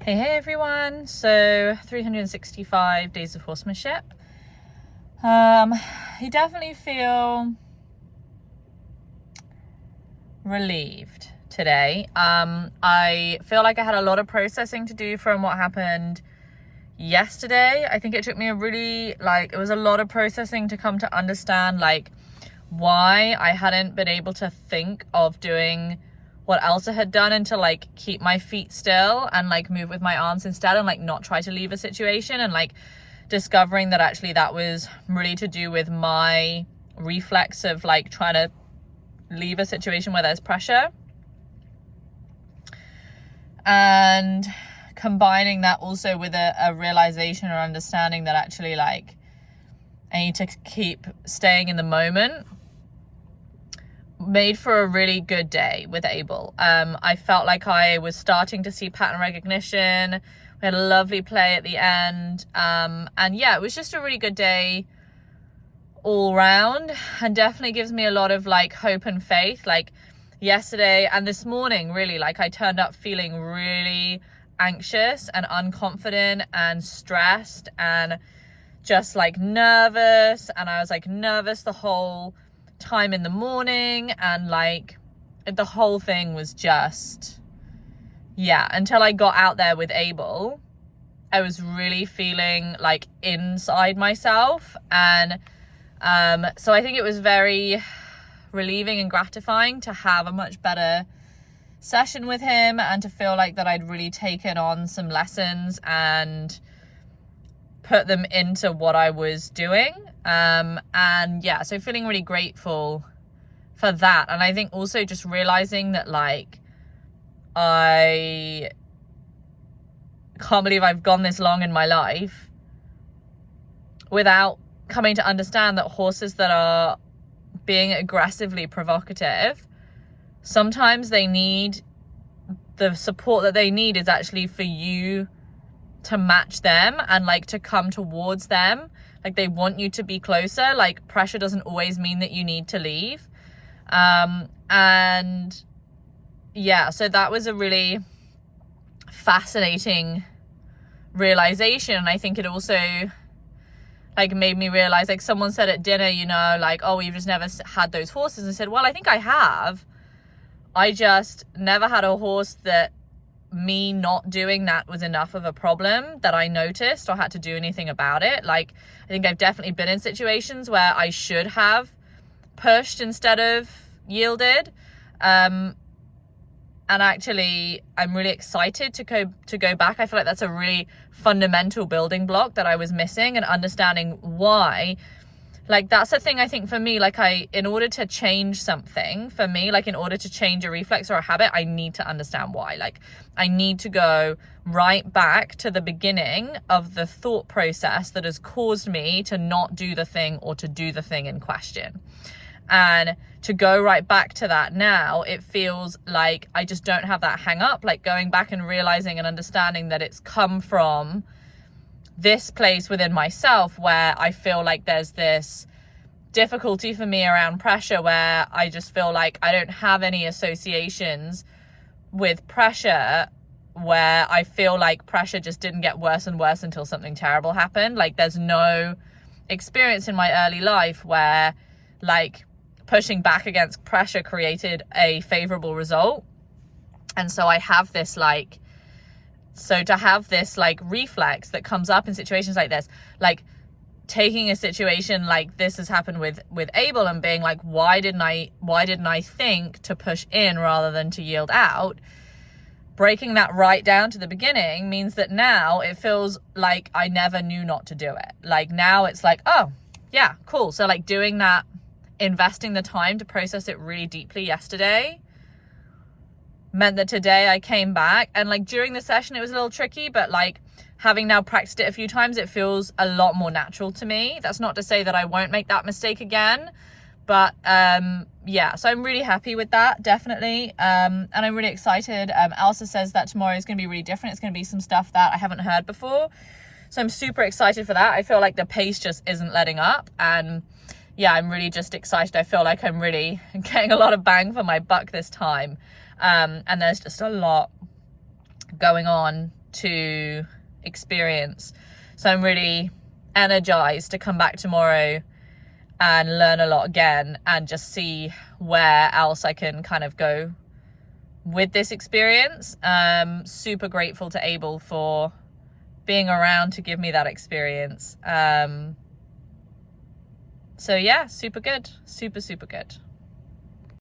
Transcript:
Hey everyone. So 365 days of horsemanship. You definitely feel relieved today. I feel like I had a lot of processing to do from what happened yesterday. I think it took me it was a lot of processing to come to understand why I hadn't been able to think of doing what Elsa had done and to keep my feet still and move with my arms instead and not try to leave a situation, and discovering that actually that was really to do with my reflex of trying to leave a situation where there's pressure, and combining that also with a realization or understanding that actually I need to keep staying in the moment, made for a really good day with Abel. I felt like I was starting to see pattern recognition. We had a lovely play at the end. And yeah, it was just a really good day all round, and definitely gives me a lot of hope and faith. Yesterday and this morning, really, I turned up feeling really anxious and unconfident and stressed and just nervous. And I was nervous the whole time in the morning, and the whole thing was just, until I got out there with Abel, I was really feeling inside myself. And so I think it was very relieving and gratifying to have a much better session with him, and to feel that I'd really taken on some lessons and put them into what I was doing. And yeah, so feeling really grateful for that. And I think also just realizing that I can't believe I've gone this long in my life without coming to understand that horses that are being aggressively provocative, sometimes they need the support that they need is actually for you to match them and to come towards them. They want you to be closer. Pressure doesn't always mean that you need to leave. And yeah, so that was a really fascinating realization. And I think it also made me realize, someone said at dinner, oh, you've just never had those horses. And I said, well, I think I have. I just never had a horse that me not doing that was enough of a problem that I noticed or had to do anything about it. I think I've definitely been in situations where I should have pushed instead of yielded. And actually, I'm really excited to go back. I feel like that's a really fundamental building block that I was missing, and understanding why. That's the thing I think for me, in order to change something, for me, in order to change a reflex or a habit, I need to understand why. I need to go right back to the beginning of the thought process that has caused me to not do the thing or to do the thing in question. And to go right back to that now, it feels like I just don't have that hang up, going back and realizing and understanding that it's come from this place within myself where I feel there's this difficulty for me around pressure, where I just feel I don't have any associations with pressure, where I feel pressure just didn't get worse and worse until something terrible happened. There's no experience in my early life where pushing back against pressure created a favorable result. And so I have this so to have this reflex that comes up in situations like this, taking a situation like this has happened with Abel and being why didn't I think to push in rather than to yield out? Breaking that right down to the beginning means that now it feels like I never knew not to do it. Now it's oh yeah, cool. So doing that, investing the time to process it really deeply yesterday meant that today I came back, and during the session it was a little tricky, but having now practiced it a few times, it feels a lot more natural to me. That's not to say that I won't make that mistake again, but yeah, so I'm really happy with that, definitely. And I'm really excited. Elsa says that tomorrow is going to be really different. It's going to be some stuff that I haven't heard before, so I'm super excited for that. I feel the pace just isn't letting up, and yeah, I'm really just excited. I feel I'm really getting a lot of bang for my buck this time. And there's just a lot going on to experience. So I'm really energized to come back tomorrow and learn a lot again and just see where else I can kind of go with this experience. Super grateful to Abel for being around to give me that experience. So yeah, super good. Super, super good.